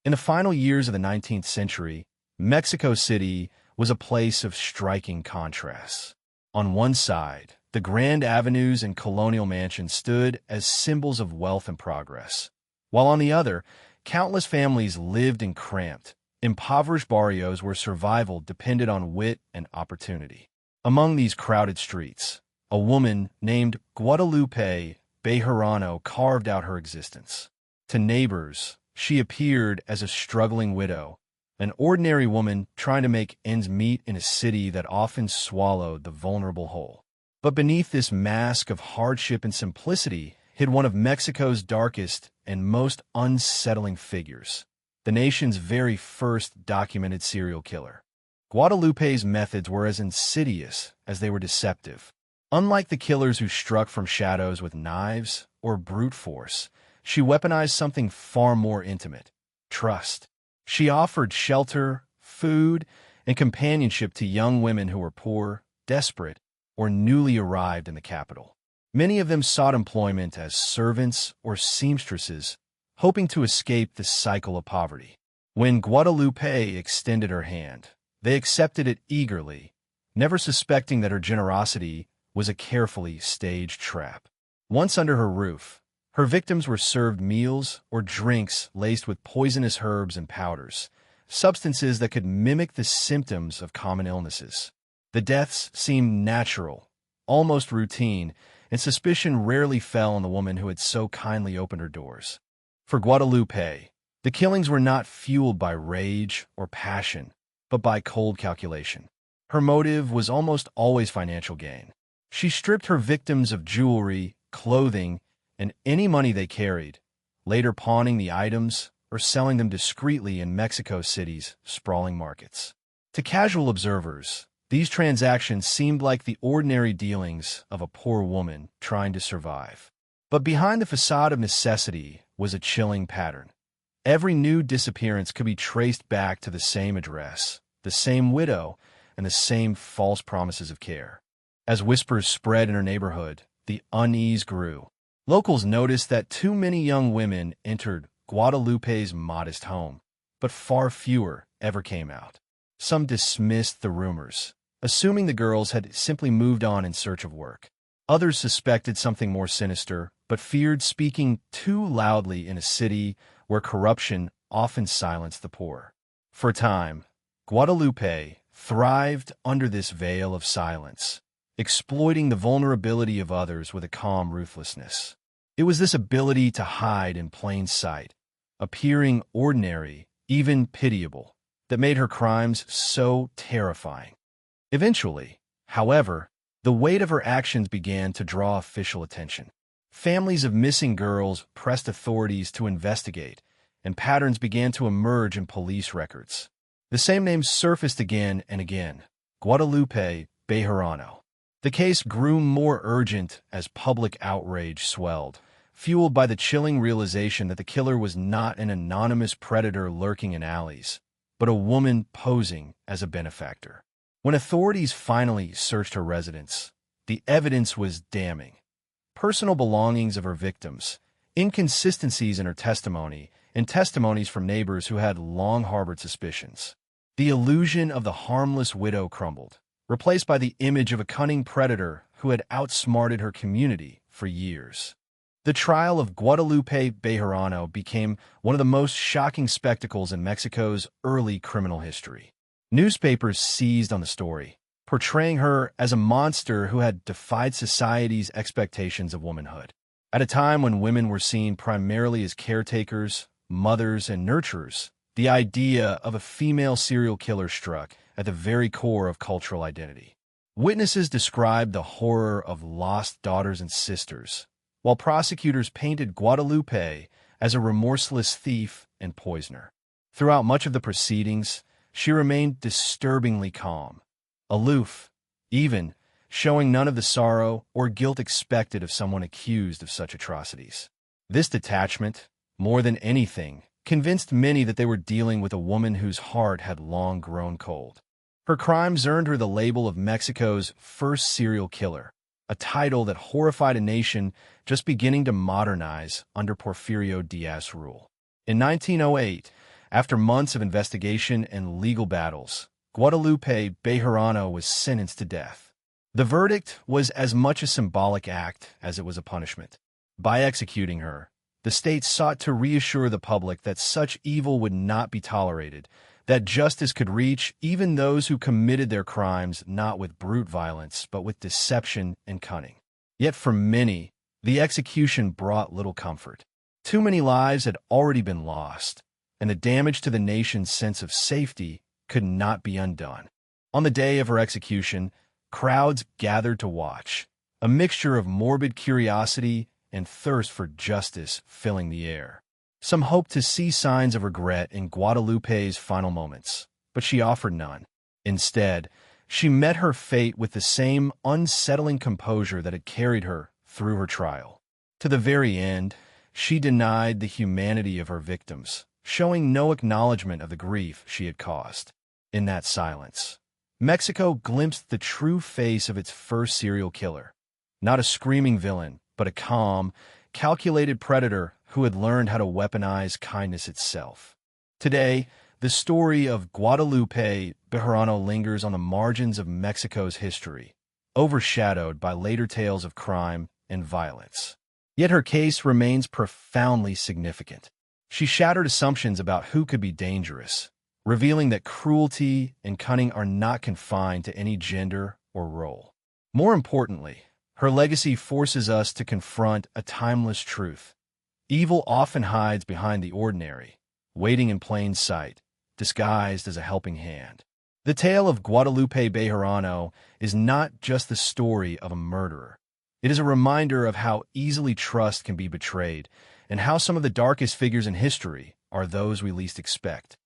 In the final years of the 19th century, Mexico City was a place of striking contrasts. On one side, the grand avenues and colonial mansions stood as symbols of wealth and progress, while on the other, countless families lived in cramped, impoverished barrios where survival depended on wit and opportunity. Among these crowded streets, a woman named Guadalupe Bejarano carved out her existence. To neighbors, she appeared as a struggling widow, an ordinary woman trying to make ends meet in a city that often swallowed the vulnerable whole. But beneath this mask of hardship and simplicity hid one of Mexico's darkest and most unsettling figures, the nation's very first documented serial killer. Guadalupe's methods were as insidious as they were deceptive. Unlike the killers who struck from shadows with knives or brute force, she weaponized something far more intimate: trust. She offered shelter, food, and companionship to young women who were poor, desperate, or newly arrived in the capital. Many of them sought employment as servants or seamstresses, hoping to escape the cycle of poverty. When Guadalupe extended her hand, they accepted it eagerly, never suspecting that her generosity was a carefully staged trap. Once under her roof, her victims were served meals or drinks laced with poisonous herbs and powders, substances that could mimic the symptoms of common illnesses. The deaths seemed natural, almost routine, and suspicion rarely fell on the woman who had so kindly opened her doors. For Guadalupe, the killings were not fueled by rage or passion, but by cold calculation. Her motive was almost always financial gain. She stripped her victims of jewelry, clothing, and any money they carried, later pawning the items or selling them discreetly in Mexico City's sprawling markets. To casual observers, these transactions seemed like the ordinary dealings of a poor woman trying to survive. But behind the facade of necessity was a chilling pattern. Every new disappearance could be traced back to the same address, the same widow, and the same false promises of care. As whispers spread in her neighborhood, the unease grew. Locals noticed that too many young women entered Guadalupe's modest home, but far fewer ever came out. Some dismissed the rumors, assuming the girls had simply moved on in search of work. Others suspected something more sinister, but feared speaking too loudly in a city where corruption often silenced the poor. For a time, Guadalupe thrived under this veil of silence, exploiting the vulnerability of others with a calm ruthlessness. It was this ability to hide in plain sight, appearing ordinary, even pitiable, that made her crimes so terrifying. Eventually, however, the weight of her actions began to draw official attention. Families of missing girls pressed authorities to investigate, and patterns began to emerge in police records. The same names surfaced again and again: Guadalupe Bejarano. The case grew more urgent as public outrage swelled, fueled by the chilling realization that the killer was not an anonymous predator lurking in alleys, but a woman posing as a benefactor. When authorities finally searched her residence, the evidence was damning. Personal belongings of her victims, inconsistencies in her testimony, and testimonies from neighbors who had long harbored suspicions. The illusion of the harmless widow crumbled, replaced by the image of a cunning predator who had outsmarted her community for years. The trial of Guadalupe Bejarano became one of the most shocking spectacles in Mexico's early criminal history. Newspapers seized on the story, portraying her as a monster who had defied society's expectations of womanhood. At a time when women were seen primarily as caretakers, mothers, and nurturers, the idea of a female serial killer struck at the very core of cultural identity. Witnesses described the horror of lost daughters and sisters, while prosecutors painted Guadalupe as a remorseless thief and poisoner. Throughout much of the proceedings, she remained disturbingly calm, aloof, even showing none of the sorrow or guilt expected of someone accused of such atrocities. This detachment, more than anything, convinced many that they were dealing with a woman whose heart had long grown cold. Her crimes earned her the label of Mexico's first serial killer, a title that horrified a nation just beginning to modernize under Porfirio Diaz's rule. In 1908, After months of investigation and legal battles, Guadalupe Bejarano was sentenced to death. The verdict was as much a symbolic act as it was a punishment. By executing her, the state sought to reassure the public that such evil would not be tolerated, that justice could reach even those who committed their crimes not with brute violence, but with deception and cunning. Yet for many, the execution brought little comfort. Too many lives had already been lost, and the damage to the nation's sense of safety could not be undone. On the day of her execution, crowds gathered to watch, a mixture of morbid curiosity and thirst for justice filling the air. Some hoped to see signs of regret in Guadalupe's final moments, but she offered none. Instead, she met her fate with the same unsettling composure that had carried her through her trial. To the very end, she denied the humanity of her victims, showing no acknowledgement of the grief she had caused. In that silence, Mexico glimpsed the true face of its first serial killer. Not a screaming villain, but a calm, calculated predator who had learned how to weaponize kindness itself. Today, the story of Guadalupe Bejarano lingers on the margins of Mexico's history, overshadowed by later tales of crime and violence. Yet her case remains profoundly significant. She shattered assumptions about who could be dangerous, revealing that cruelty and cunning are not confined to any gender or role. More importantly, her legacy forces us to confront a timeless truth. Evil often hides behind the ordinary, waiting in plain sight, disguised as a helping hand. The tale of Guadalupe Bejarano is not just the story of a murderer. It is a reminder of how easily trust can be betrayed and how some of the darkest figures in history are those we least expect.